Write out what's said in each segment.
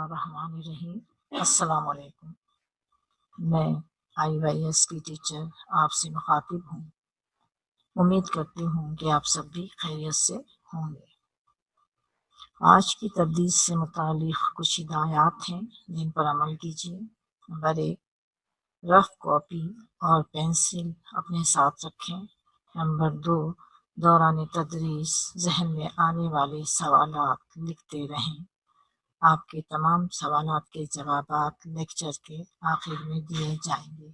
الرحمن الرحیم۔ السلام علیکم۔ میں IYS کی ٹیچر آپ سے مخاطب ہوں۔ امید کرتی ہوں کہ آپ سب بھی خیریت سے ہوں گے۔ آج کی تدریس سے متعلق کچھ ہدایات ہیں جن پر عمل کیجیے۔ نمبر 1، رف کاپی اور پینسل اپنے ساتھ رکھیں۔ نمبر 2، دوران تدریس ذہن میں آنے والے سوالات لکھتے رہیں۔ آپ کے تمام سوالات کے جوابات لیکچر کے آخر میں دیے جائیں گے۔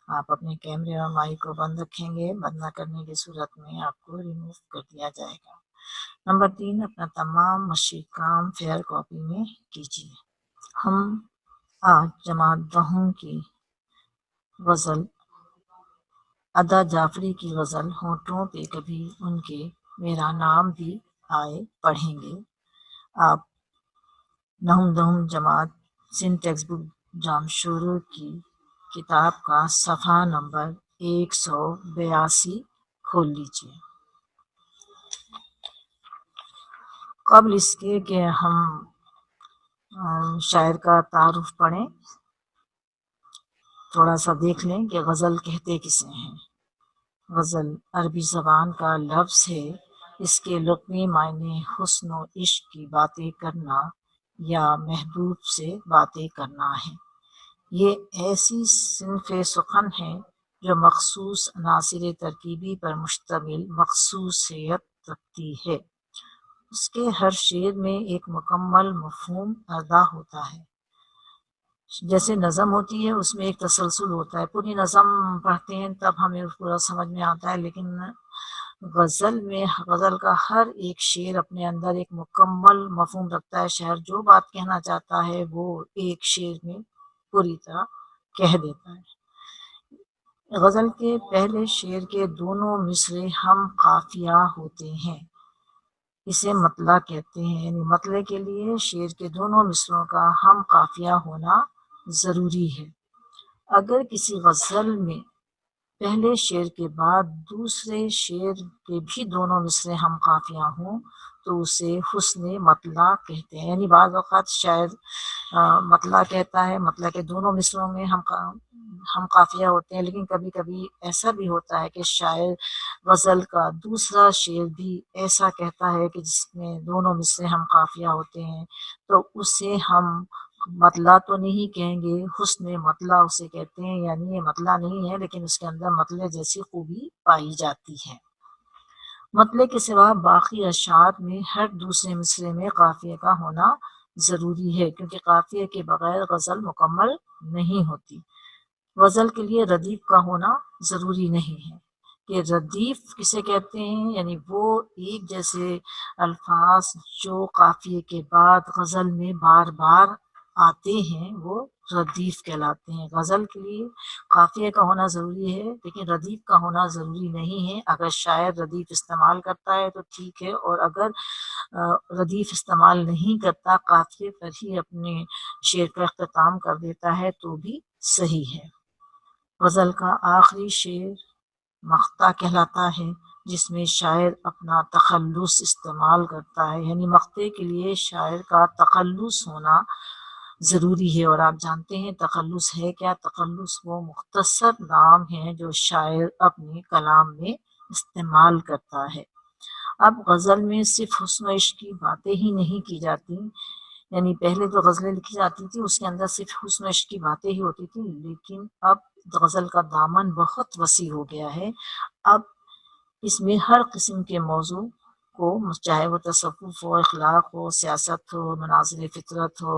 آپ اپنے کیمرے اور مائک کو بند رکھیں گے، بند نہ کرنے کی صورت میں آپ کو ریموو کر دیا جائے گا۔ نمبر 3، اپنا تمام مشقی کام فیئر کاپی میں کیجیے۔ ہم آج جماعت دہم کی غزل ادا جعفری کی غزل ہونٹوں پہ کبھی ان کے میرا نام بھی آئے پڑھیں گے۔ آپ نہم دہم جماعت سندھ ٹیکسٹ بک جامشورو کی کتاب کا صفحہ نمبر 182 کھول لیجیے۔ قبل اس کے کہ ہم شاعر کا تعارف پڑھیں، تھوڑا سا دیکھ لیں کہ غزل کہتے کسے ہیں۔ غزل عربی زبان کا لفظ ہے۔ اس کے لغوی معنی حسن و عشق کی باتیں کرنا یا محبوب سے باتیں کرنا ہے۔ یہ ایسی صنف سخن ہے جو مخصوص عناصر ترکیبی پر مشتمل مخصوصیت رکھتی ہے۔ اس کے ہر شعر میں ایک مکمل مفہوم ادا ہوتا ہے۔ جیسے نظم ہوتی ہے، اس میں ایک تسلسل ہوتا ہے۔ پوری نظم پڑھتے ہیں تب ہمیں پورا سمجھ میں آتا ہے، لیکن غزل کا ہر ایک شعر اپنے اندر ایک مکمل مفہوم رکھتا ہے۔ شاعر جو بات کہنا چاہتا ہے وہ ایک شعر میں پوری طرح کہہ دیتا ہے۔ غزل کے پہلے شعر کے دونوں مصرے ہم قافیہ ہوتے ہیں، اسے مطلع کہتے ہیں۔ یعنی مطلع کے لیے شعر کے دونوں مصروں کا ہم قافیہ ہونا ضروری ہے۔ اگر کسی غزل میں پہلے شعر کے بعد دوسرے شعر کے بھی دونوں مصرے ہم قافیہ ہوں تو اسے حسن مطلع کہتے ہیں۔ یعنی بعض اوقات شاعر مطلع کہتا ہے، مطلع کے دونوں مصروں میں ہم قافیہ ہوتے ہیں، لیکن کبھی کبھی ایسا بھی ہوتا ہے کہ شاعر غزل کا دوسرا شعر بھی ایسا کہتا ہے کہ جس میں دونوں مصرے ہم قافیہ ہوتے ہیں، تو اسے ہم مطلع تو نہیں کہیں گے، حسن مطلع اسے کہتے ہیں۔ یعنی یہ مطلع نہیں ہے لیکن اس کے اندر مطلع جیسی خوبی پائی جاتی ہے۔ مطلع کے سوا باقی اشعار میں ہر دوسرے مصرے میں قافیے کا ہونا ضروری ہے، کیونکہ قافیے کے بغیر غزل مکمل نہیں ہوتی۔ غزل کے لیے ردیف کا ہونا ضروری نہیں ہے۔ کہ ردیف کسے کہتے ہیں؟ یعنی وہ ایک جیسے الفاظ جو قافیے کے بعد غزل میں بار بار آتے ہیں وہ ردیف کہلاتے ہیں۔ غزل کے لیے قافیے کا ہونا ضروری ہے لیکن ردیف کا ہونا ضروری نہیں ہے۔ اگر شاعر ردیف استعمال کرتا ہے تو ٹھیک ہے، اور اگر ردیف استعمال نہیں کرتا، قافیے پر ہی اپنے شعر کا اختتام کر دیتا ہے تو بھی صحیح ہے۔ غزل کا آخری شعر مقطع کہلاتا ہے، جس میں شاعر اپنا تخلص استعمال کرتا ہے۔ یعنی مقطع کے لیے شاعر کا تخلص ہونا ضروری ہے، اور آپ جانتے ہیں تخلص ہے کیا؟ تخلص وہ مختصر نام ہے جو شاعر اپنے کلام میں استعمال کرتا ہے۔ اب غزل میں صرف حسن و عشق کی باتیں ہی نہیں کی جاتی، یعنی پہلے جو غزلیں لکھی جاتی تھی اس کے اندر صرف حسن و عشق کی باتیں ہی ہوتی تھی، لیکن اب غزل کا دامن بہت وسیع ہو گیا ہے۔ اب اس میں ہر قسم کے موضوع کو، چاہے وہ تصوف ہو، اخلاق ہو، سیاست ہو، مناظر فطرت ہو،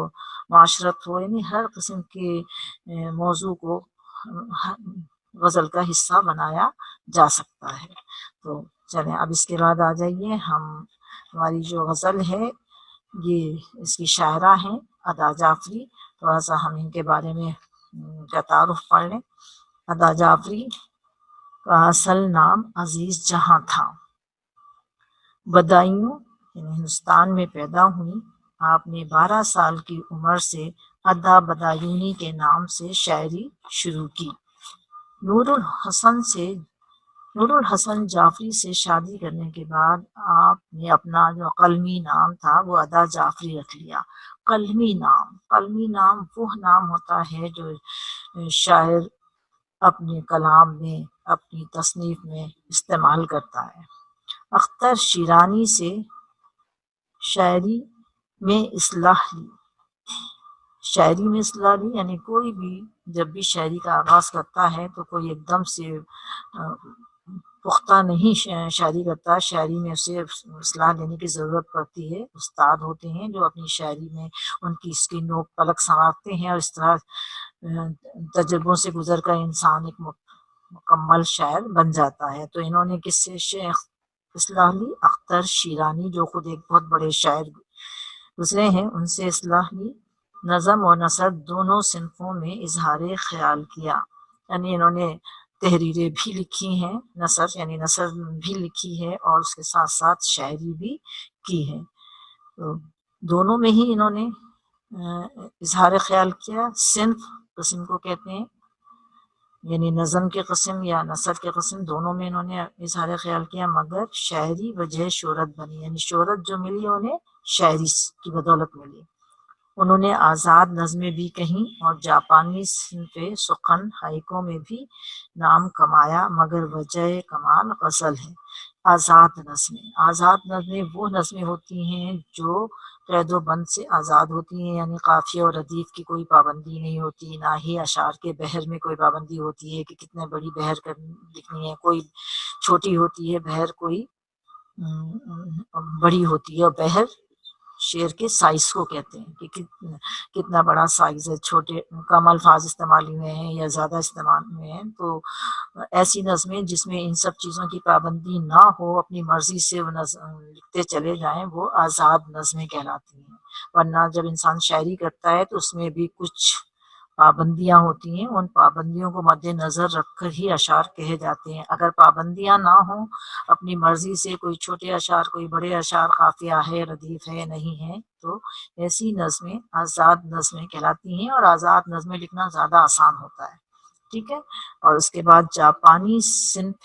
معاشرت ہو، یعنی ہر قسم کے موضوع کو غزل کا حصہ بنایا جا سکتا ہے۔ تو چلیں اب اس کے بعد آ جائیے، ہماری جو غزل ہے یہ اس کی شاعرہ ہیں ادا جعفری۔ تھوڑا سا ہم ان کے بارے میں کا تعارف پڑھ لیں۔ ادا جعفری کا اصل نام عزیز جہاں تھا۔ بدایوں یعنی ہندوستان میں پیدا ہوئی۔ آپ نے 12 سال کی عمر سے ادا بدایونی کے نام سے شاعری شروع کی۔ نور الحسن سے نور الحسن جعفری سے شادی کرنے کے بعد آپ نے اپنا جو قلمی نام تھا وہ ادا جعفری رکھ لیا۔ قلمی نام وہ نام ہوتا ہے جو شاعر اپنے کلام میں، اپنی تصنیف میں استعمال کرتا ہے۔ اختر شیرانی سے شاعری میں اصلاح لی۔ شاعری میں اصلاح لی یعنی کوئی بھی جب بھی شاعری کا آغاز کرتا ہے تو کوئی ایک دم سے پختہ نہیں شاعری کرتا، شاعری میں اسے اصلاح لینے کی ضرورت پڑتی ہے۔ استاد ہوتے ہیں جو اپنی شاعری میں ان کی اس کی نوک پلک سنوارتے ہیں، اور اس طرح تجربوں سے گزر کر انسان ایک مکمل شاعر بن جاتا ہے۔ تو انہوں نے کس سے اصلاح لی؟ اختر شیرانی جو خود ایک بہت بڑے شاعر گزرے ہیں، ان سے اصلاح لی۔ نظم اور نثر دونوں صنفوں میں اظہار خیال کیا، یعنی انہوں نے تحریریں بھی لکھی ہیں، نثر بھی لکھی ہے اور اس کے ساتھ ساتھ شاعری بھی کی ہے۔ تو دونوں میں ہی انہوں نے اظہار خیال کیا۔ صنف قسم کو کہتے ہیں، یعنی نظم کے قسم یا نثر کے قسم دونوں میں انہوں نے اظہار خیال کیا، مگر شاعری وجہ شہرت بنی، یعنی شہرت جو ملی انہیں شاعری کی بدولت ملی۔ انہوں نے آزاد نظمیں بھی کہیں اور جاپانی صنف سخن ہائیکو میں بھی نام کمایا، مگر وجہ کمال غزل ہے۔ آزاد نظمیں وہ نظمیں ہوتی ہیں جو قید و بند سے آزاد ہوتی ہیں، یعنی قافیہ اور ردیف کی کوئی پابندی نہیں ہوتی، نہ ہی اشعار کے بحر میں کوئی پابندی ہوتی ہے کہ کتنے بڑی بحر لکھنی ہے، کوئی چھوٹی ہوتی ہے بحر، کوئی بڑی ہوتی ہے، اور بحر شعر کے سائز کو کہتے ہیں کہ کتنا بڑا سائز ہے، چھوٹے کم الفاظ استعمال میں ہیں یا زیادہ استعمال میں ہیں۔ تو ایسی نظمیں جس میں ان سب چیزوں کی پابندی نہ ہو، اپنی مرضی سے وہ لکھتے چلے جائیں، وہ آزاد نظمیں کہلاتی ہیں۔ ورنہ جب انسان شاعری کرتا ہے تو اس میں بھی کچھ پابندیاں ہوتی ہیں، ان پابندیوں کو مد نظر رکھ کر ہی اشعار کہے جاتے ہیں۔ اگر پابندیاں نہ ہوں، اپنی مرضی سے کوئی چھوٹے اشعار کوئی بڑے اشعار، قافیہ ہے ردیف ہے نہیں ہے، تو ایسی نظمیں آزاد نظمیں کہلاتی ہیں، اور آزاد نظمیں لکھنا زیادہ آسان ہوتا ہے، ٹھیک ہے۔ اور اس کے بعد جاپانی صنف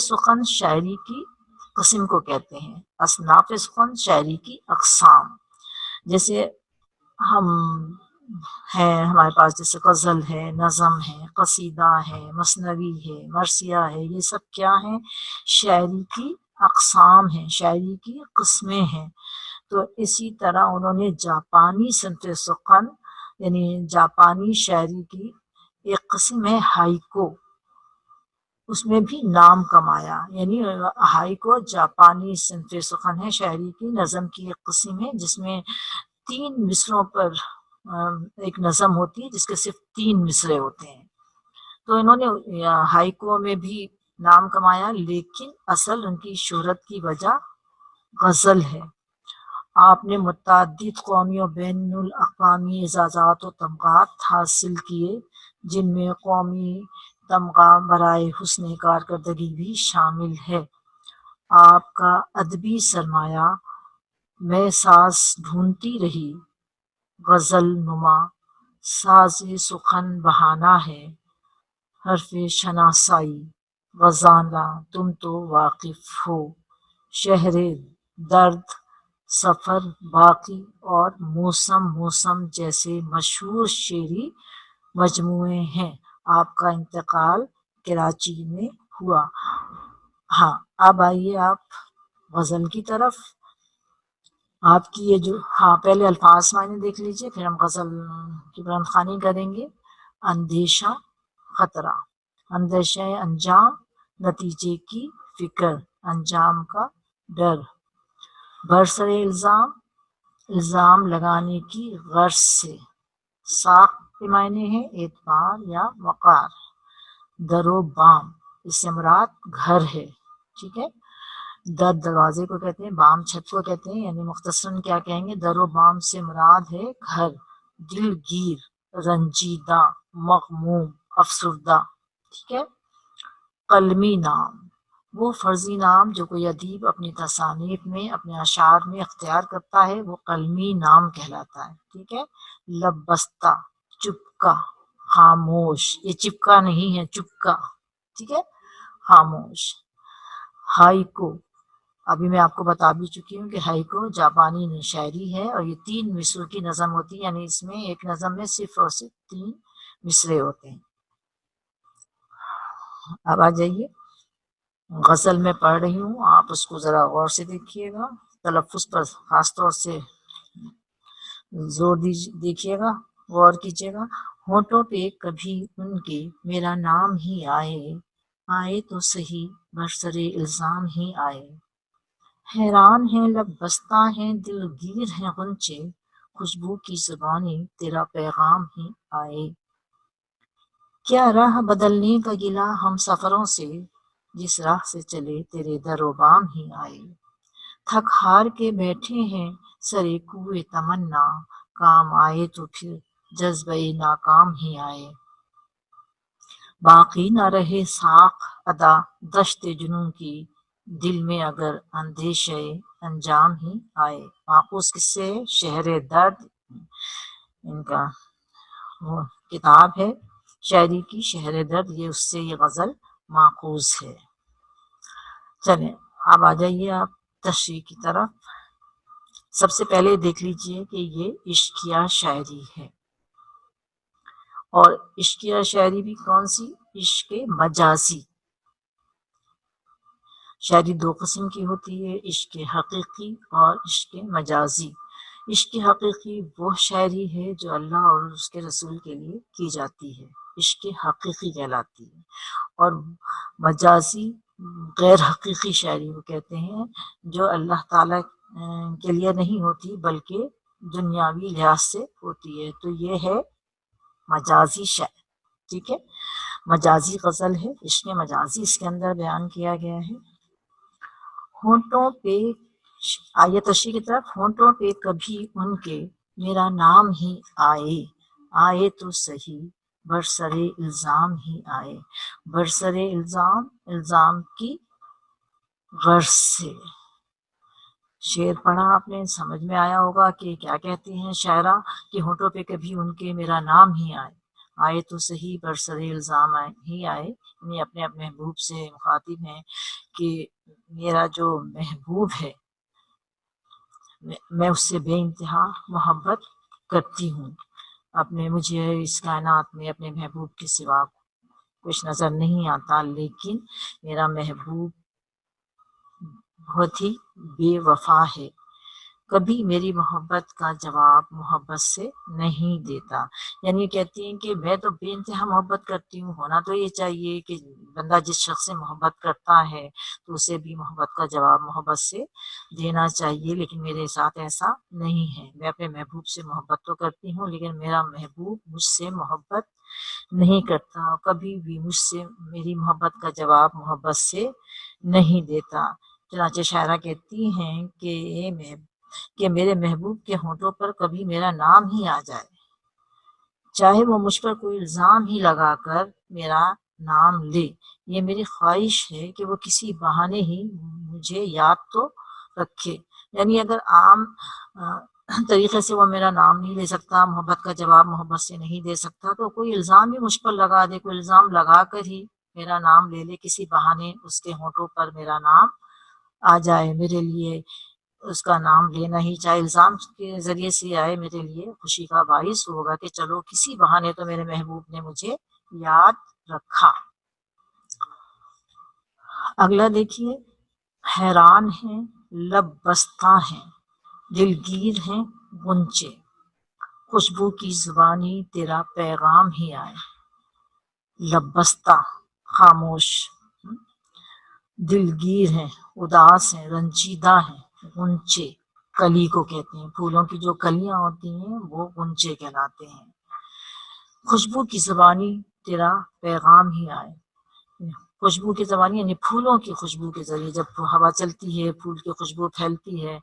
سخن شاعری کی قسم کو کہتے ہیں۔ اصناف سخن شاعری کی اقسام، جیسے ہم ہیں ہمارے پاس، جیسے غزل ہے، نظم ہے، قصیدہ ہے، مثنوی ہے، مرثیہ ہے، یہ سب کیا ہیں؟ شاعری کی اقسام ہیں، شاعری کی قسمیں ہیں۔ تو اسی طرح انہوں نے جاپانی صنف سخن یعنی جاپانی شاعری کی ایک قسم ہے ہائیکو، اس میں بھی نام کمایا، یعنی ہائیکو جاپانی صنف سخن ہے، شاعری کی نظم کی ایک قسم ہے جس میں 3 مصروں پر ایک نظم ہوتی ہے جس کے صرف 3 مصرے ہوتے ہیں۔ تو انہوں نے ہائیکو میں بھی نام کمایا، لیکن اصل ان کی شہرت کی وجہ غزل ہے۔ آپ نے متعدد قومی و بین الاقوامی اعزازات و تمغات حاصل کیے، جن میں قومی تمغہ برائے حسن کارکردگی بھی شامل ہے۔ آپ کا ادبی سرمایہ میں ساز ڈھونڈتی رہی، غزل نما ساز سخن بہانہ ہے، حرف شناسائی غزالہ تم تو واقف ہو، شہر درد سفر باقی اور موسم جیسے مشہور شعری مجموعے ہیں۔ آپ کا انتقال کراچی میں ہوا۔ ہاں، اب آئیے آپ غزل کی طرف۔ آپ کی یہ جو پہلے الفاظ معنی دیکھ لیجئے، پھر ہم غزل کی بلند خوانی کریں گے۔ اندیشہ خطرہ، اندیشہ انجام، نتیجے کی فکر، انجام کا ڈر۔ برسر الزام لگانے کی غرض سے۔ ساخت کے معنی ہے اعتبار یا وقار۔ در و بام، اس سے مراد گھر ہے، ٹھیک ہے۔ در دروازے کو کہتے ہیں، بام چھت کو کہتے ہیں، یعنی مختصراً کیا کہیں گے، در و بام سے مراد ہے گھر۔ دل گیر، رنجیدہ، مغموم، افسردہ، ٹھیک ہے۔ قلمی نام، وہ فرضی نام جو کوئی ادیب اپنی تصانیف میں اپنے اشعار میں اختیار کرتا ہے وہ قلمی نام کہلاتا ہے، ٹھیک ہے۔ لب بستہ، چپکا، خاموش، یہ چپکا نہیں ہے چپکا، ٹھیک ہے. خاموش. ہائیکو، ابھی میں آپ کو بتا بھی چکی ہوں کہ ہائیکو جاپانی شاعری ہے اور یہ 3 مصروں کی نظم ہوتی ہے، یعنی اس میں ایک نظم میں صرف اور صرف 3 مصرے ہوتے ہیں. اب آ جائیے، غزل میں پڑھ رہی ہوں، آپ اس کو ذرا غور سے دیکھیے گا، تلفظ پر خاص طور سے زور دیکھیے گا، غور کیجیے گا. ہونٹوں پہ کبھی ان کے میرا نام ہی آئے، آئے تو صحیح برسرے الزام ہی آئے. حیران ہیں لب بستہ ہیں دل گیر ہیں غنچے، خوشبو کی زبانی تیرا پیغام ہی آئے. کیا راہ بدلنے کا گلہ ہم سفروں سے، جس راہ سے چلے تیرے در و بام ہی آئے. تھک ہار کے بیٹھے ہیں سرے کوئے تمنا، کام آئے تو پھر جذبہ ناکام ہی آئے. باقی نہ رہے ساق ادا دشت جنوں کی، دل میں اگر اندیشہ انجام ہی آئے. ماخوذ کس سے ہے؟ شہر درد، ان کا وہ کتاب ہے شاعری کی، شہر درد، یہ اس سے یہ غزل ماخوذ ہے. چلیں اب آ جائیے آپ تشریح کی طرف. سب سے پہلے دیکھ لیجئے کہ یہ عشقیہ شاعری ہے، اور عشقیہ شاعری بھی کون سی؟ عشق مجازی. شاعری 2 قسم کی ہوتی ہے، عشق حقیقی اور عشق مجازی. عشق حقیقی وہ شاعری ہے جو اللہ اور اس کے رسول کے لیے کی جاتی ہے، عشق حقیقی کہلاتی ہے. اور مجازی غیر حقیقی شاعری وہ کہتے ہیں جو اللہ تعالیٰ کے لیے نہیں ہوتی بلکہ دنیاوی لحاظ سے ہوتی ہے، تو یہ ہے مجازی شاعر. ٹھیک ہے، مجازی غزل ہے، عشق مجازی اس کے اندر بیان کیا گیا ہے. ہونٹوں پہ، آیت تشریح کی طرف. ہونٹوں پہ کبھی ان کے میرا نام ہی آئے، آئے تو صحیح برسرے الزام ہی آئے. برسرے الزام، الزام کی غرض سے. شعر پڑھا آپ نے، سمجھ میں آیا ہوگا کہ کیا کہتے ہیں شاعرہ کہ ہونٹوں پہ کبھی ان کے میرا نام ہی آئے، آئے تو صحیح برسرے الزام ہی آئے. یعنی اپنے محبوب سے مخاطب ہیں کہ میرا جو محبوب ہے میں اس سے بے انتہا محبت کرتی ہوں. مجھے اس کائنات میں اپنے محبوب کے سوا کچھ نظر نہیں آتا، لیکن میرا محبوب بہت ہی بے وفا ہے، کبھی میری محبت کا جواب محبت سے نہیں دیتا. یعنی کہتی ہیں کہ میں تو بے انتہا محبت کرتی ہوں، ہونا تو یہ چاہیے کہ بندہ جس شخص سے محبت کرتا ہے تو اسے بھی محبت کا جواب محبت سے دینا چاہیے، لیکن میرے ساتھ ایسا نہیں ہے. میں اپنے محبوب سے محبت تو کرتی ہوں لیکن میرا محبوب مجھ سے محبت نہیں کرتا، کبھی بھی مجھ سے میری محبت کا جواب محبت سے نہیں دیتا. چنانچہ شاعرہ کہتی ہیں کہ میرے محبوب کے ہونٹوں پر کبھی میرا نام ہی آ جائے، چاہے وہ مجھ پر کوئی الزام ہی لگا کر میرا نام لے، یہ میری خواہش ہے کہ وہ کسی بہانے ہی مجھے یاد تو رکھے. یعنی اگر عام طریقے سے وہ میرا نام نہیں لے سکتا، محبت کا جواب محبت سے نہیں دے سکتا، تو کوئی الزام بھی مجھ پر لگا دے، کوئی الزام لگا کر ہی میرا نام لے لے، کسی بہانے اس کے ہونٹوں پر میرا نام آ جائے. میرے لیے اس کا نام لینا ہی، چاہے الزام کے ذریعے سے آئے، میرے لیے خوشی کا باعث ہوگا کہ چلو کسی بہانے تو میرے محبوب نے مجھے یاد رکھا. اگلا دیکھیے. حیران ہیں لب بستہ ہیں دلگیر ہیں غنچے، خوشبو کی زبانی تیرا پیغام ہی آئے. لب بستہ خاموش، دلگیر ہیں اداس ہیں رنجیدہ ہیں، غنچے کلی کو کہتے ہیں، پھولوں کی جو کلیاں ہوتی ہیں وہ غنچے کہلاتے ہیں. خوشبو کی زبانی تیرا پیغام ہی آئے. خوشبو کی زبانی یعنی پھولوں کی خوشبو کے ذریعے، جب ہوا چلتی ہے پھول کی خوشبو پھیلتی ہے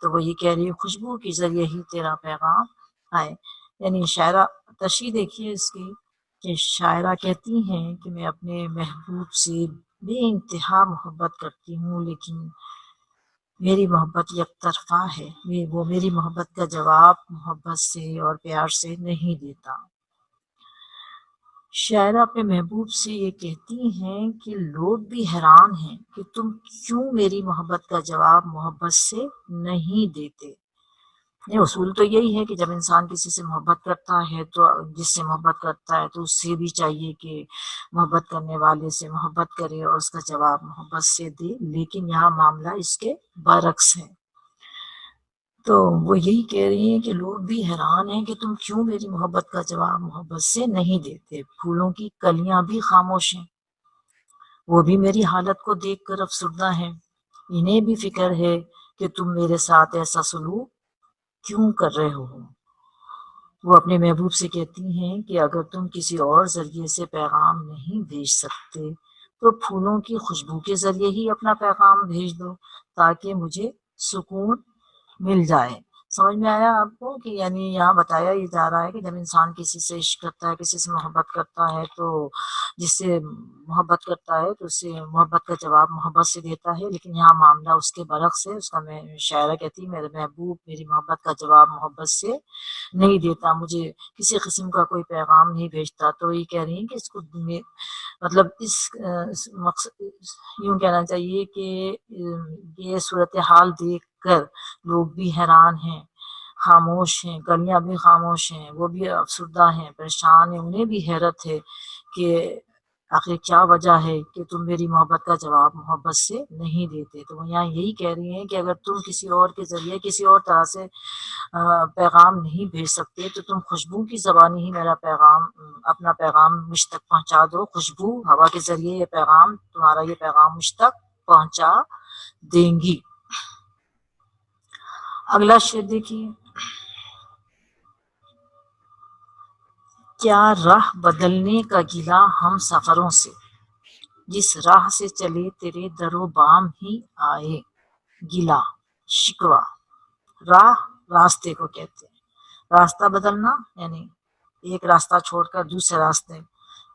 تو وہ یہ کہہ رہی ہے خوشبو کے ذریعے ہی تیرا پیغام آئے. یعنی شاعرہ تشریح دیکھیے اس کی کہ شاعرہ کہتی ہیں کہ میں اپنے محبوب سے بے انتہا محبت کرتی ہوں لیکن میری محبت یک طرفہ ہے، وہ میری محبت کا جواب محبت سے اور پیار سے نہیں دیتا. شاعرہ اپنے محبوب سے یہ کہتی ہیں کہ لوگ بھی حیران ہیں کہ تم کیوں میری محبت کا جواب محبت سے نہیں دیتے۔ یہ اصول تو یہی ہے کہ جب انسان کسی سے محبت کرتا ہے تو جس سے محبت کرتا ہے تو اس سے بھی چاہیے کہ محبت کرنے والے سے محبت کرے اور اس کا جواب محبت سے دے، لیکن یہاں معاملہ اس کے برعکس ہے۔ تو وہ یہی کہہ رہی ہیں کہ لوگ بھی حیران ہیں کہ تم کیوں میری محبت کا جواب محبت سے نہیں دیتے۔ پھولوں کی کلیاں بھی خاموش ہیں، وہ بھی میری حالت کو دیکھ کر افسردہ ہیں، انہیں بھی فکر ہے کہ تم میرے ساتھ ایسا سلوک کیوں کر رہے ہو۔ وہ اپنے محبوب سے کہتی ہیں کہ اگر تم کسی اور ذریعے سے پیغام نہیں بھیج سکتے تو پھولوں کی خوشبو کے ذریعے ہی اپنا پیغام بھیج دو تاکہ مجھے سکون مل جائے۔ سمجھ میں آیا آپ کو کہ یعنی یہاں بتایا یہ جا رہا ہے کہ جب انسان کسی سے عشق کرتا ہے، کسی سے محبت کرتا ہے تو جس سے محبت کرتا ہے تو اسے محبت کا جواب محبت سے دیتا ہے، لیکن یہاں معاملہ اس کے برعکس ہے۔ اس کا شاعرہ کہتی ہے میرے محبوب میری محبت کا جواب محبت سے نہیں دیتا، مجھے کسی قسم کا کوئی پیغام نہیں بھیجتا۔ تو یہ کہہ رہی ہیں کہ اس کو مطلب اس مقصد یوں کہنا چاہیے کہ یہ صورتحال دیکھ کر لوگ بھی حیران ہیں، خاموش ہیں، کلیاں بھی خاموش ہیں، وہ بھی افسردہ ہیں، پریشان ہیں، انہیں بھی حیرت ہے کہ آخر کیا وجہ ہے کہ تم میری محبت کا جواب محبت سے نہیں دیتے۔ تو وہ یہاں یہی کہہ رہی ہیں کہ اگر تم کسی اور کے ذریعے کسی اور طرح سے پیغام نہیں بھیج سکتے تو تم خوشبو کی زبانی ہی میرا پیغام اپنا پیغام مجھ تک پہنچا دو۔ خوشبو ہوا کے ذریعے یہ پیغام تمہارا یہ پیغام مجھ تک پہنچا دیں گی۔ اگلا شعر دیکھیے، کیا راہ بدلنے کا گلہ ہم سفروں سے، جس راہ سے چلے تیرے در و بام ہی آئے۔ گلہ، شکوہ، راہ راستے کو کہتے ہیں، راستہ بدلنا یعنی ایک راستہ چھوڑ کر دوسرے راستے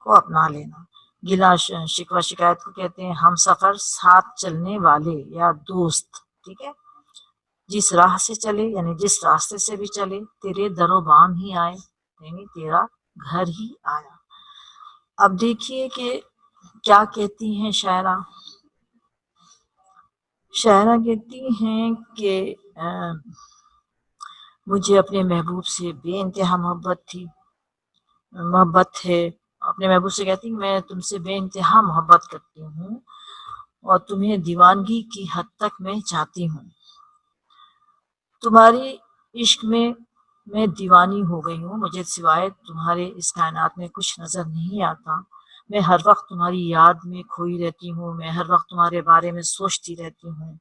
کو اپنا لینا۔ گلہ شکوہ شکایت کو کہتے ہیں، ہم سفر ساتھ چلنے والے یا دوست، ٹھیک ہے۔ جس راہ سے چلے یعنی جس راستے سے بھی چلے، تیرے در و بام ہی آئے یعنی تیرا گھر ہی آیا۔ اب دیکھیے کہ کیا کہتی ہیں شاعرہ۔ شاعرہ کہتی ہیں کہ مجھے اپنے محبوب سے بے انتہا محبت ہے۔ اپنے محبوب سے کہتی ہیں میں تم سے بے انتہا محبت کرتی ہوں اور تمہیں دیوانگی کی حد تک میں چاہتی ہوں۔ تمہاری عشق میں دیوانی ہو گئی ہوں، مجھے سوائے تمہارے اس کائنات میں کچھ نظر نہیں آتا۔ میں ہر وقت تمہاری یاد میں کھوئی رہتی ہوں، میں ہر وقت تمہارے بارے میں سوچتی رہتی ہوں۔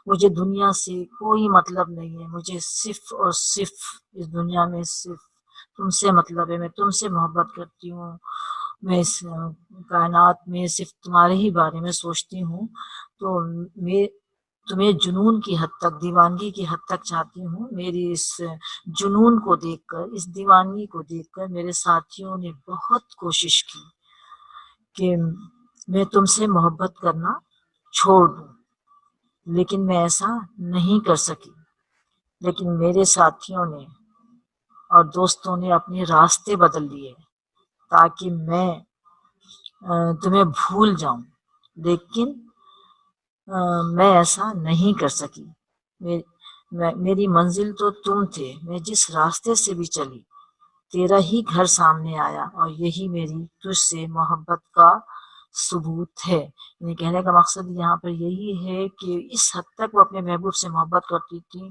مجھے دنیا سے کوئی مطلب نہیں ہے، مجھے صرف اور صرف اس دنیا میں صرف تم سے مطلب ہے، میں تم سے محبت کرتی ہوں، میں اس کائنات میں صرف تمہارے ہی بارے میں سوچتی ہوں۔ تو میں تمہیں جنون کی حد تک، دیوانگی کی حد تک چاہتی ہوں۔ میری اس جنون کو دیکھ کر، اس دیوانگی کو دیکھ کر میرے ساتھیوں نے بہت کوشش کی کہ میں تم سے محبت کرنا چھوڑ دوں، لیکن میں ایسا نہیں کر سکی۔ لیکن میرے ساتھیوں نے اور دوستوں نے اپنے راستے بدل دیے تاکہ میں تمہیں بھول جاؤں، لیکن میں ایسا نہیں کر سکی۔ میری منزل تو تم تھے، میں جس راستے سے بھی چلی تیرا ہی گھر سامنے آیا، اور یہی میری تجھ سے محبت کا ثبوت ہے۔ یعنی کہنے کا مقصد یہاں پر یہی ہے کہ اس حد تک وہ اپنے محبوب سے محبت کرتی تھی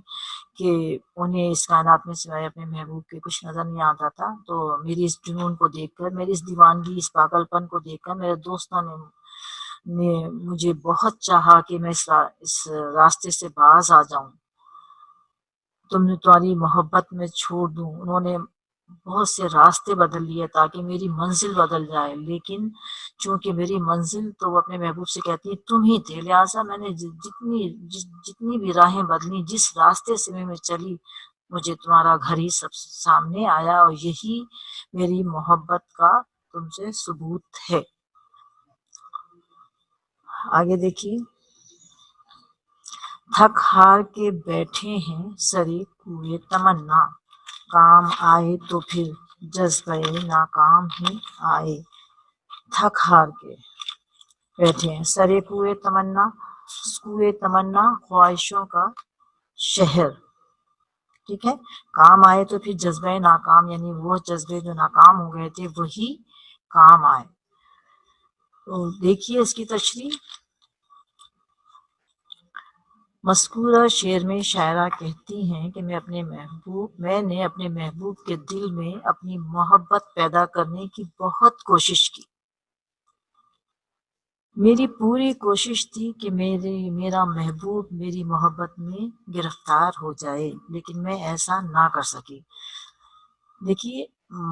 کہ انہیں اس کائنات میں سوائے اپنے محبوب کے کچھ نظر نہیں آتا تھا۔ تو میری اس جنون کو دیکھ کر، میری اس دیوانگی، اس پاگل پن کو دیکھ کر میرے دوستوں نے مجھے بہت چاہا کہ میں اس راستے سے باز آ جاؤں، تمہاری محبت میں چھوڑ دوں۔ انہوں نے بہت سے راستے بدل لیے تاکہ میری منزل بدل جائے، لیکن چونکہ میری منزل تو وہ اپنے محبوب سے کہتی ہے تم ہی تھے، لہٰذا میں نے جتنی بھی راہیں بدلی، جس راستے سے میں چلی، مجھے تمہارا گھر ہی سب سامنے آیا، اور یہی میری محبت کا تم سے ثبوت ہے۔ آگے دیکھیے، تھک ہار کے بیٹھے ہیں سرے کوئے تمنا، کام آئے تو پھر جذبۂ ناکام ہی آئے۔ تھک ہار کے بیٹھے ہیں. سرے کوئے تمنا خواہشوں کا شہر. ٹھیک ہے. کام آئے تو پھر جذبہ ناکام، یعنی وہ جذبے جو ناکام ہو گئے تھے وہی کام آئے. تو دیکھیے اس کی تشریح. مذکورہ شعر میں شاعرہ کہتی ہیں کہ میں نے اپنے محبوب کے دل میں اپنی محبت پیدا کرنے کی بہت کوشش کی. میری پوری کوشش تھی کہ میرا محبوب میری محبت میں گرفتار ہو جائے، لیکن میں ایسا نہ کر سکی. دیکھیے،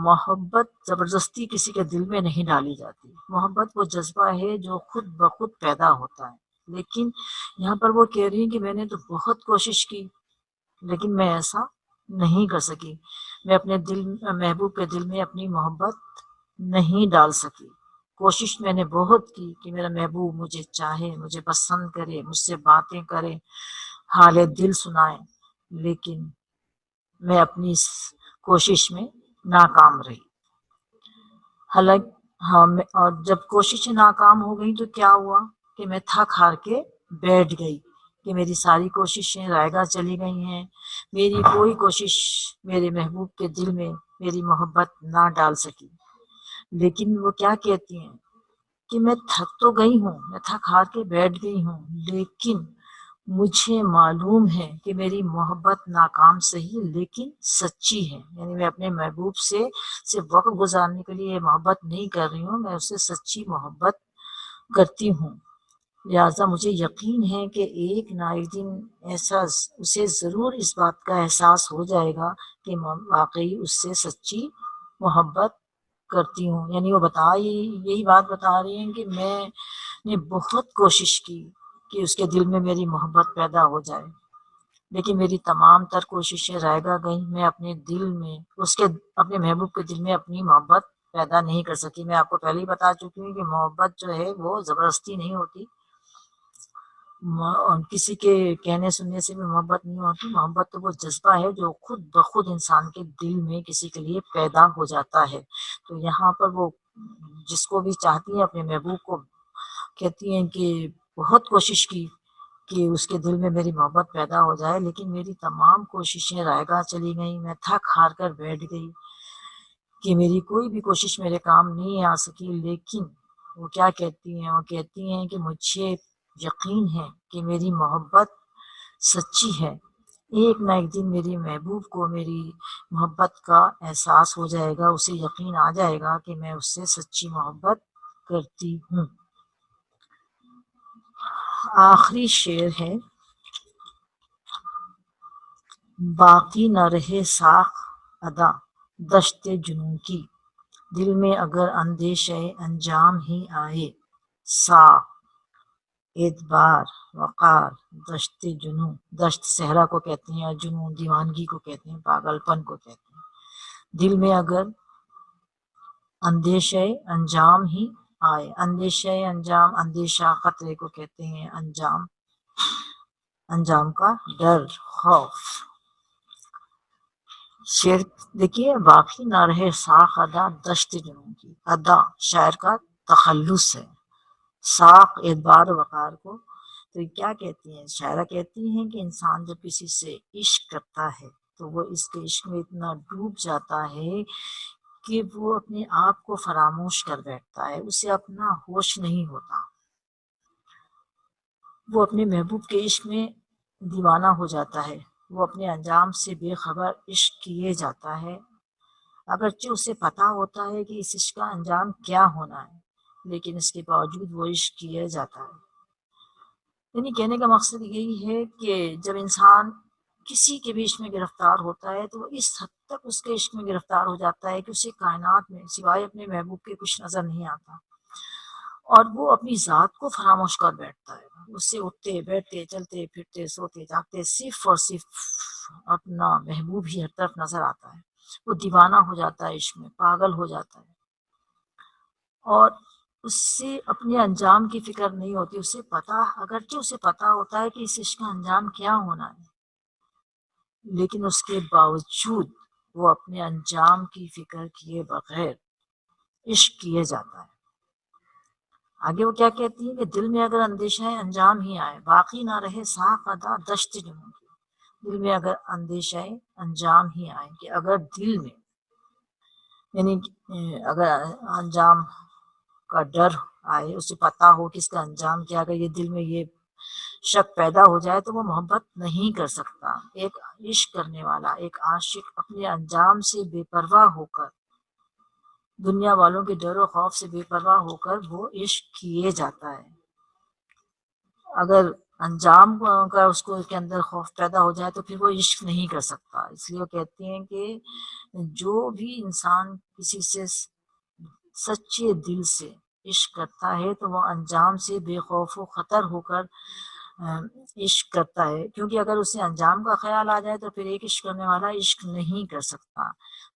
محبت زبردستی کسی کے دل میں نہیں ڈالی جاتی. محبت وہ جذبہ ہے جو خود بخود پیدا ہوتا ہے. لیکن یہاں پر وہ کہہ رہی ہیں کہ میں نے تو بہت کوشش کی لیکن میں ایسا نہیں کر سکی. میں اپنے محبوب کے دل میں اپنی محبت نہیں ڈال سکی. کوشش میں نے بہت کی کہ میرا محبوب مجھے چاہے، مجھے پسند کرے، مجھ سے باتیں کرے، حال دل سنائے، لیکن میں اپنی اس کوشش میں ناکام رہی. اور جب کوششیں ناکام ہو گئی تو کیا ہوا کہ میں تھک ہار کے بیٹھ گئی کہ میری ساری کوششیں رائے گاہ چلی گئی ہیں. میری کوئی کوشش میرے محبوب کے دل میں میری محبت نہ ڈال سکی. لیکن وہ کیا کہتی ہیں کہ میں تھک تو گئی ہوں، میں تھک ہار کے بیٹھ گئی ہوں، لیکن مجھے معلوم ہے کہ میری محبت ناکام صحیح لیکن سچی ہے. یعنی میں اپنے محبوب سے صرف وقت گزارنے کے لیے محبت نہیں کر رہی ہوں، میں اسے سچی محبت کرتی ہوں. لہٰذا مجھے یقین ہے کہ ایک نہ ایک دن اسے ضرور اس بات کا احساس ہو جائے گا کہ واقعی اس سے سچی محبت کرتی ہوں. یعنی وہ یہی بات بتا رہی ہیں کہ میں نے بہت کوشش کی کہ اس کے دل میں میری محبت پیدا ہو جائے، لیکن میری تمام تر کوششیں رائے گاہ گئیں. میں اپنے محبوب کے دل میں اپنی محبت پیدا نہیں کر سکی. میں آپ کو پہلے ہی بتا چکی ہوں کہ محبت جو ہے وہ زبردستی نہیں ہوتی، کسی کے کہنے سننے سے بھی محبت نہیں ہوتی. محبت تو وہ جذبہ ہے جو خود بخود انسان کے دل میں کسی کے لیے پیدا ہو جاتا ہے. تو یہاں پر وہ جس کو بھی چاہتی ہیں اپنے محبوب کو کہتی ہیں کہ بہت کوشش کی کہ اس کے دل میں میری محبت پیدا ہو جائے، لیکن میری تمام کوششیں رائے گاہ چلی گئیں. میں تھک ہار کر بیٹھ گئی کہ میری کوئی بھی کوشش میرے کام نہیں آ سکی. لیکن وہ کیا کہتی ہیں؟ وہ کہتی ہیں کہ مجھے یقین ہے کہ میری محبت سچی ہے. ایک نہ ایک دن میری محبوب کو میری محبت کا احساس ہو جائے گا، اسے یقین آ جائے گا کہ میں اس سے سچی محبت کرتی ہوں. آخری شعر ہے. باقی نہ رہے ساخ ادا دشت جنوں کی، دل میں اگر اندیشہ انجام ہی آئے، ساخ اعتبار وقار دشت جنوں، دشت صحرا کو کہتے ہیں، جنوں دیوانگی کو کہتے ہیں، پاگل پن کو کہتے ہیں. دل میں اگر اندیشہ انجام ہی آئے، اندیشہ انجام، اندیشہ خطرے کو کہتے ہیں، انجام کا ڈر، خوف. شعر دیکھیے. باقی نہ رہے ساخ ادا دشت جنوں کی، ادا شاعر کا تخلص ہے، ساخ اعتبار وقار کو. تو کیا کہتی ہیں شاعرہ؟ کہتی ہیں کہ انسان جب کسی سے عشق کرتا ہے تو وہ اس کے عشق میں اتنا ڈوب جاتا ہے کہ وہ اپنے آپ کو فراموش کر بیٹھتا ہے، اسے اپنا ہوش نہیں ہوتا. وہ اپنے محبوب کے عشق میں دیوانہ ہو جاتا ہے، وہ اپنے انجام سے بے خبر عشق کیے جاتا ہے، اگرچہ اسے پتا ہوتا ہے کہ اس عشق کا انجام کیا ہونا ہے، لیکن اس کے باوجود وہ عشق کیے جاتا ہے. یعنی کہنے کا مقصد یہی ہے کہ جب انسان کسی کے بھی عشق میں گرفتار ہوتا ہے تو وہ اس حد تک اس کے عشق میں گرفتار ہو جاتا ہے کہ اسے کائنات میں سوائے اپنے محبوب کے کچھ نظر نہیں آتا، اور وہ اپنی ذات کو فراموش کر بیٹھتا ہے. اس سے اٹھتے بیٹھتے چلتے پھرتے سوتے جاگتے صرف اور صرف اپنا محبوب ہی ہر طرف نظر آتا ہے. وہ دیوانہ ہو جاتا ہے، عشق میں پاگل ہو جاتا ہے، اور اس سے اپنے انجام کی فکر نہیں ہوتی. اگرچہ اسے پتا ہوتا ہے کہ اس عشق کا انجام کیا ہونا ہے، لیکن اس کے باوجود وہ اپنے انجام کی فکر کیے بغیر عشق کیے جاتا ہے. آگے وہ کیا کہتی ہے کہ دل میں اگر اندیشہ ہے انجام ہی آئے، باقی نہ رہے ساق ادا دشت جنوں کی۔ دل میں اگر اندیشہ ہے انجام ہی آئے، کہ اگر دل میں یعنی اگر انجام کا ڈر آئے، اسے پتا ہو کہ اس کا انجام کیا، اگر یہ دل میں یہ شک پیدا ہو جائے تو وہ محبت نہیں کر سکتا۔ ایک عشق کرنے والا، ایک عاشق اپنے انجام سے بے پرواہ ہو کر، دنیا والوں کے ڈر و خوف سے بے پرواہ ہو کر وہ عشق کیے جاتا ہے۔ اگر انجام کا اس کو کے اندر خوف پیدا ہو جائے تو پھر وہ عشق نہیں کر سکتا۔ اس لیے وہ کہتے ہیں کہ جو بھی انسان کسی سے سچے دل سے عشق کرتا ہے تو وہ انجام سے بے خوف و خطر ہو کر عشق کرتا ہے، کیونکہ اگر اسے انجام کا خیال آ جائے تو پھر ایک عشق کرنے والا عشق نہیں کر سکتا۔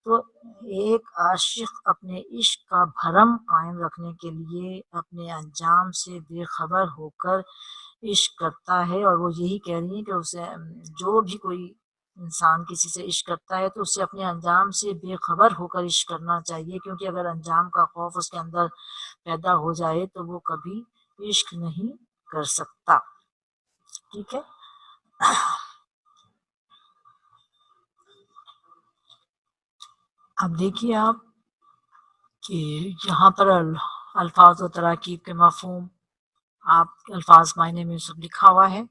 تو ایک عاشق اپنے عشق کا بھرم قائم رکھنے کے لیے اپنے انجام سے بے خبر ہو کر عشق کرتا ہے، اور وہ یہی کہہ رہی ہیں کہ اسے جو بھی کوئی انسان کسی سے عشق کرتا ہے تو اسے اپنے انجام سے بے خبر ہو کر عشق کرنا چاہیے، کیونکہ اگر انجام کا خوف اس کے اندر پیدا ہو جائے تو وہ کبھی عشق نہیں کر سکتا۔ ٹھیک ہے، اب دیکھیے آپ کہ یہاں پر الفاظ و تراکیب کے مفہوم، آپ الفاظ معنی میں سب لکھا ہوا ہے۔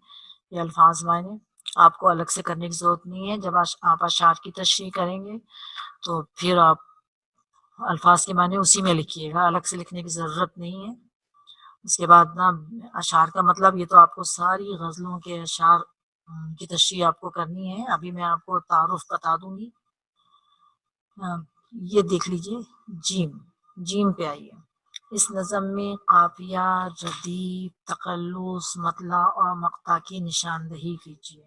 یہ الفاظ معنی آپ کو الگ سے کرنے کی ضرورت نہیں ہے، جب آپ اشعار کی تشریح کریں گے تو پھر آپ الفاظ کے معنی اسی میں لکھیے گا، الگ سے لکھنے کی ضرورت نہیں ہے۔ اس کے بعد نا اشعار کا مطلب، یہ تو آپ کو ساری غزلوں کے اشعار کی تشریح آپ کو کرنی ہے، ابھی میں آپ کو تعارف بتا دوں گی۔ یہ دیکھ لیجئے، جیم پہ آئیے۔ اس نظم میں قافیہ، ردیف، تخلص، مطلع اور مقطع کی نشاندہی کیجیے۔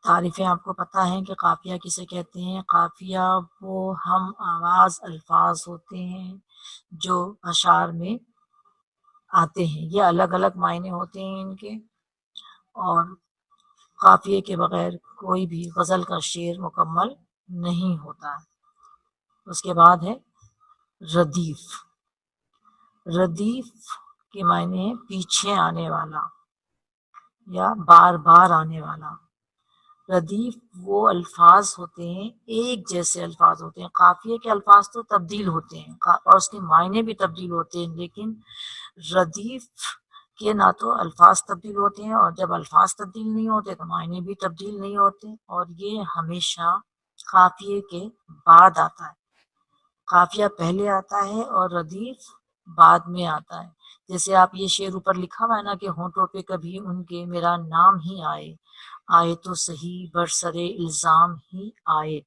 تعریفیں آپ کو پتہ ہیں کہ قافیہ کسے کہتے ہیں۔ قافیہ وہ ہم آواز الفاظ ہوتے ہیں جو اشعار میں آتے ہیں، یہ الگ الگ معنی ہوتے ہیں ان کے، اور قافیے کے بغیر کوئی بھی غزل کا شعر مکمل نہیں ہوتا۔ اس کے بعد ہے ردیف۔ ردیف کے معنی ہے پیچھے آنے والا یا بار بار آنے والا۔ ردیف وہ الفاظ ہوتے ہیں، ایک جیسے الفاظ ہوتے ہیں۔ قافیے کے الفاظ تو تبدیل ہوتے ہیں اور اس کے معنی بھی تبدیل ہوتے ہیں، لیکن ردیف کے نہ تو الفاظ تبدیل ہوتے ہیں، اور جب الفاظ تبدیل نہیں ہوتے تو معنی بھی تبدیل نہیں ہوتے، اور یہ ہمیشہ قافیے کے بعد آتا ہے۔ قافیہ پہلے آتا ہے اور ردیف بعد میں آتا ہے۔ جیسے آپ یہ شعر اوپر لکھا ہوا ہے نا کہ ہونٹوں پہ کبھی ان کے میرا نام ہی آئے، آئے تو صحیح برسرے الزام ہی آئے۔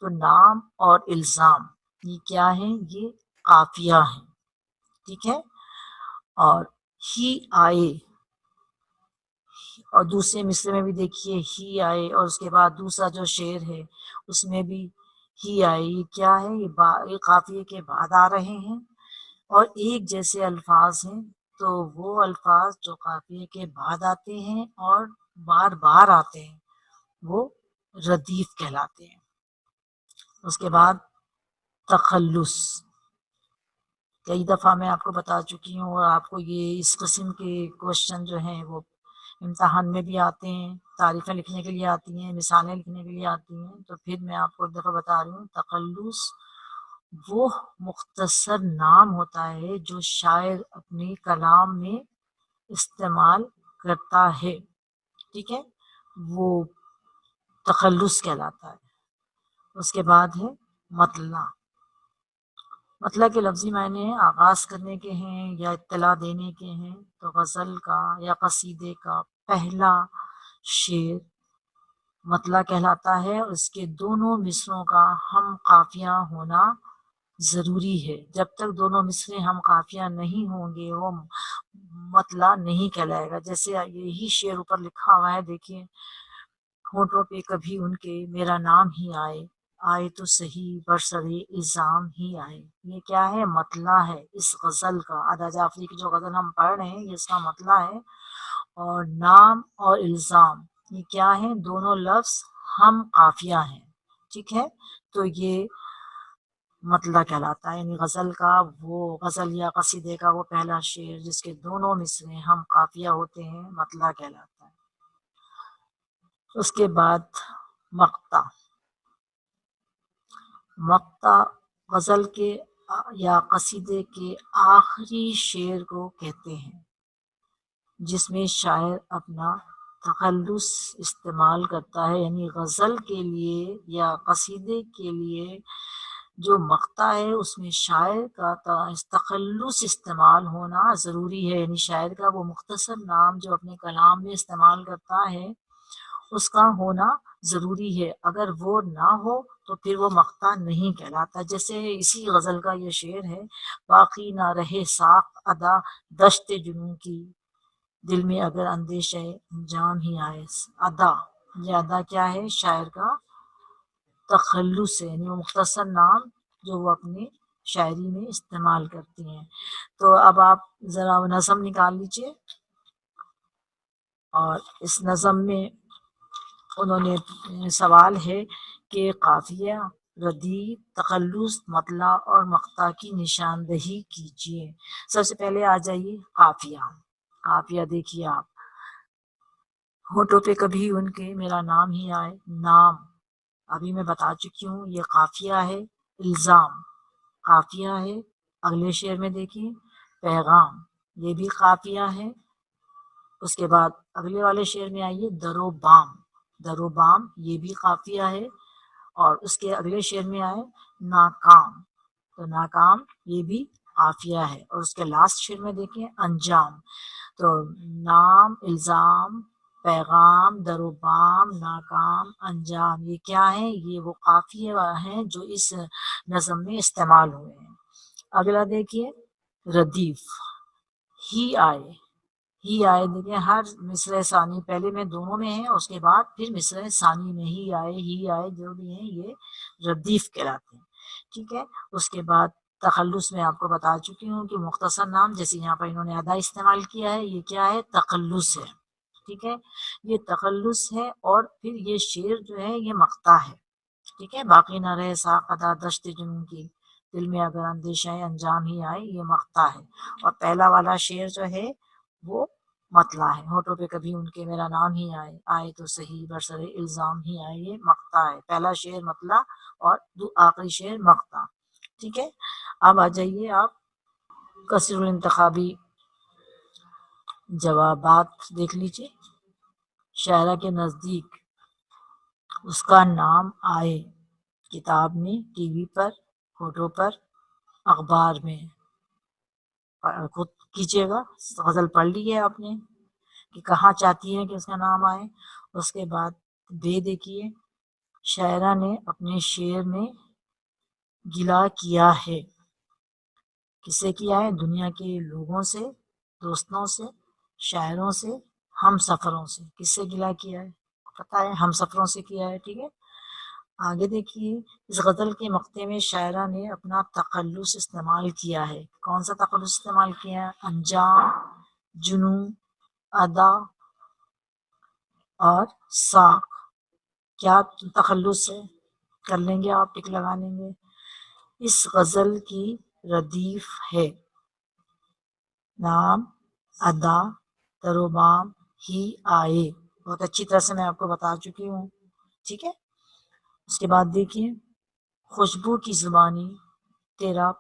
تو نام اور الزام یہ کیا ہے؟ یہ قافیہ ہیں، ٹھیک ہے۔ اور ہی آئے، اور دوسرے مصرے میں بھی دیکھیے ہی آئے، اور اس کے بعد دوسرا جو شعر ہے اس میں بھی ہی آئے۔ یہ کیا ہے؟ یہ قافیے کے بعد آ رہے ہیں اور ایک جیسے الفاظ ہیں، تو وہ الفاظ جو قافیے کے بعد آتے ہیں اور بار بار آتے ہیں وہ ردیف کہلاتے ہیں۔ اس کے بعد تخلص، کئی دفعہ میں آپ کو بتا چکی ہوں، اور آپ کو یہ اس قسم کے کوشچن جو ہیں وہ امتحان میں بھی آتے ہیں، تعریفیں لکھنے کے لیے آتی ہیں، مثالیں لکھنے کے لیے آتی ہیں۔ تو پھر میں آپ کو ایک دفعہ بتا رہی ہوں، تخلص وہ مختصر نام ہوتا ہے جو شاعر اپنی کلام میں استعمال کرتا ہے، ٹھیک ہے، وہ تخلص کہلاتا ہے۔ اس کے بعد ہے مطلع۔ مطلع کے لفظی معنی ہیں آغاز کرنے کے ہیں یا اطلاع دینے کے ہیں۔ تو غزل کا یا قصیدے کا پہلا شعر مطلع کہلاتا ہے، اور اس کے دونوں مصروں کا ہم قافیہ ہونا ضروری ہے۔ جب تک دونوں مصرے ہم قافیہ نہیں ہوں گے وہ مطلع نہیں کہلائے گا۔ جیسے یہی شعر اوپر لکھا ہوا ہے، دیکھیے، ہونٹوں پہ کبھی ان کے میرا نام ہی آئے، آئے تو صحیح برسرے الزام ہی آئے۔ یہ کیا ہے؟ مطلع ہے اس غزل کا۔ ادا جعفری کی جو غزل ہم پڑھ رہے ہیں یہ اس کا مطلع ہے۔ اور نام اور الزام یہ کیا ہے؟ دونوں لفظ ہم قافیہ ہیں، ٹھیک ہے۔ تو یہ مطلع کہلاتا ہے، یعنی غزل کا وہ غزل یا قصیدے کا وہ پہلا شعر جس کے دونوں مصرے ہم قافیہ ہوتے ہیں، مطلع کہلاتا ہے۔ اس کے بعد مقطع۔ مقطع غزل کے یا قصیدے کے آخری شعر کو کہتے ہیں جس میں شاعر اپنا تخلص استعمال کرتا ہے، یعنی غزل کے لیے یا قصیدے کے لیے جو مقطع ہے اس میں شاعر کا تخلص استعمال ہونا ضروری ہے، یعنی شاعر کا وہ مختصر نام جو اپنے کلام میں استعمال کرتا ہے اس کا ہونا ضروری ہے، اگر وہ نہ ہو تو پھر وہ مقطع نہیں کہلاتا۔ جیسے اسی غزل کا یہ شعر ہے، باقی نہ رہے ساق ادا دشت جنوں کی، دل میں اگر اندیشہ انجام ہی آئے۔ ادا، یہ ادا کیا ہے؟ شاعر کا تخلص ہے، یعنی وہ مختصر نام جو وہ اپنے شاعری میں استعمال کرتی ہیں۔ تو اب آپ ذرا نظم نکال لیجئے، اور اس نظم میں انہوں نے سوال ہے کہ قافیہ، ردیف، تخلص، مطلع اور مقطع کی نشاندہی کیجیے۔ سب سے پہلے آ جائیے قافیہ۔ قافیہ دیکھیے آپ، ہونٹوں پہ کبھی ان کے میرا نام ہی آئے، نام ابھی میں بتا چکی ہوں، یہ قافیہ ہے۔ الزام قافیہ ہے۔ اگلے شعر میں دیکھیے پیغام، یہ بھی قافیہ ہے۔ اس کے بعد اگلے والے شعر میں آئیے در و بام، در و بام یہ بھی قافیہ ہے۔ اور اس کے اگلے شعر میں آئے ناکام، تو ناکام یہ بھی قافیہ ہے۔ اور اس کے لاسٹ شعر میں دیکھیں انجام، تو نام، الزام، پیغام، در و بام، ناکام، انجام، یہ کیا ہیں؟ یہ وہ قافیہ ہیں جو اس نظم میں استعمال ہوئے ہیں۔ اگلا دیکھیے ردیف، ہی آئے، ہی آئے دیکھیں ہر مصرع ثانی پہلے میں دونوں میں ہے، اس کے بعد پھر مصرع ثانی میں ہی آئے جو بھی ہیں یہ ردیف کہلاتے ہیں، ٹھیک ہے۔ اس کے بعد تخلص میں آپ کو بتا چکی ہوں کہ مختصر نام، جیسے یہاں پر انہوں نے ادا استعمال کیا ہے، یہ کیا ہے؟ تخلص ہے، ٹھیک ہے، یہ تخلص ہے۔ اور پھر یہ شعر جو ہے یہ مقطع ہے، ٹھیک ہے۔ باقی نہ رہے ساق ادا دشت جنوں کی، دل میں اگر اندیشہ انجام ہی آئے، یہ مقطع ہے۔ اور پہلا والا شعر جو ہے وہ مطلع ہے، ہونٹوں پہ کبھی ان کے میرا نام ہی آئے تو صحیح برسر الزام ہی آئے، یہ مقطع ہے۔ پہلا شعر مطلع اور آخری شعر مقطع، ٹھیک ہے۔ اب آ جائیے آپ کثیر الانتخابی جوابات دیکھ لیجیے۔ شاعرہ کے نزدیک اس کا نام آئے کتاب میں، ٹی وی پر، فوٹو پر، اخبار میں، خود کیجیے گا، غزل پڑھ لی ہے آپ نے کہ کہاں چاہتی ہے کہ اس کا نام آئے۔ اس کے بعد بے دیکھیے، شاعرہ نے اپنے شعر میں گلہ کیا ہے، کس سے کیا ہے؟ دنیا کے لوگوں سے، دوستوں سے، شاعروں سے، ہم سفروں سے۔ کس سے گلہ کیا ہے؟ پتہ ہے، ہم سفروں سے کیا ہے، ٹھیک ہے۔ آگے دیکھیے، اس غزل کے مقطع میں شاعرہ نے اپنا تخلص استعمال کیا ہے۔ کون سا تخلص استعمال کیا ہے؟ انجام، جنوں، ادا اور ساق۔ کیا تخلص ہے؟ کر لیں گے آپ، ٹک لگا لیں گے۔ اس غزل کی ردیف ہے نام، ادا، در و بام، ہی آئے، بہت اچھی طرح سے میں آپ کو بتا چکی ہوں، ٹھیک ہے۔ اس کے بعد دیکھیے خوشبو کی زبانی تیرا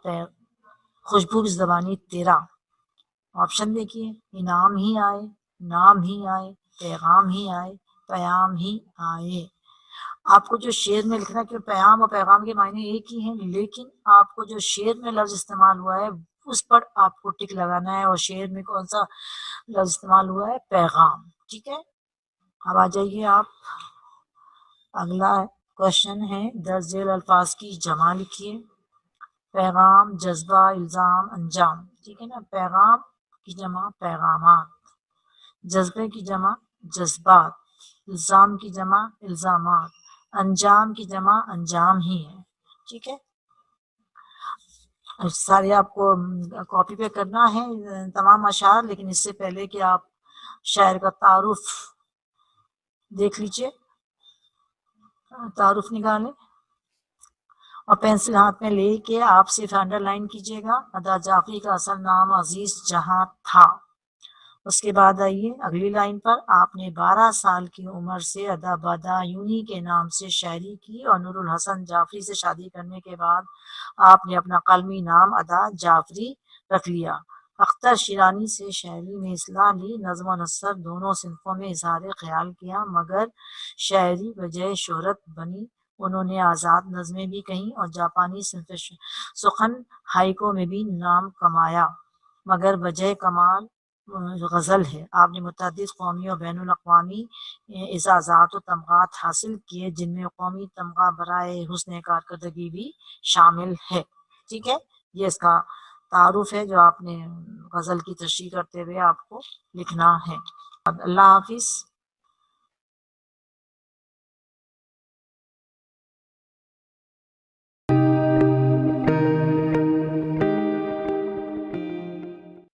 خوشبو کی زبانی تیرا، آپشن دیکھیے، انعام ہی آئے، نام ہی آئے، پیغام ہی آئے، پیام ہی آئے۔ آپ کو جو شعر میں لکھنا ہے کہ پیام اور پیغام کے معنی ایک ہی ہیں، لیکن آپ کو جو شعر میں لفظ استعمال ہوا ہے اس پر آپ کو ٹک لگانا ہے، اور شعر میں کون سا لفظ استعمال ہوا ہے؟ پیغام، ٹھیک ہے۔ اب آ جائیے آپ، اگلا کوشچن ہے درج ذیل الفاظ کی جمع لکھیے۔ پیغام، جذبہ، الزام، انجام، ٹھیک ہے نا۔ پیغام کی جمع پیغامات، جذبے کی جمع جذبات، الزام کی جمع الزامات، انجام کی جمع انجام ہی ہے، ٹھیک ہے۔ سارے آپ کو کاپی پہ کرنا ہے تمام اشعار، لیکن اس سے پہلے کہ آپ شاعر کا تعارف دیکھ لیجئے، تعارف نکالیں۔ اور پینسل ہاتھ میں لے کے آپ صرف انڈر لائن کیجیے گا ادا جعفری کا اصل نام عزیز جہاں تھا۔ اس کے بعد آئیے اگلی لائن پر، آپ نے 12 سال کی عمر سے ادا بدایونی کے نام سے شاعری کی اور نور الحسن جعفری سے شادی کرنے کے بعد آپ نے اپنا قلمی نام ادا جعفری رکھ لیا۔ اختر شیرانی سے شاعری میں اصلاح لی، نظم و نثر دونوں صنفوں میں اظہار خیال کیا، مگر شاعری بجائے شہرت بنی۔ انہوں نے آزاد نظمیں بھی کہیں اور جاپانی صنف سخن ہائیکو میں بھی نام کمایا، مگر بجائے کمال غزل ہے۔ آپ نے متعدد قومی اور بین الاقوامی اعزازات و تمغات حاصل کیے، جن میں قومی تمغہ برائے حسن کارکردگی بھی شامل ہے۔ ٹھیک ہے، یہ اس کا تعارف ہے جو آپ نے غزل کی تشریح کرتے ہوئے آپ کو لکھنا ہے۔ اللہ حافظ۔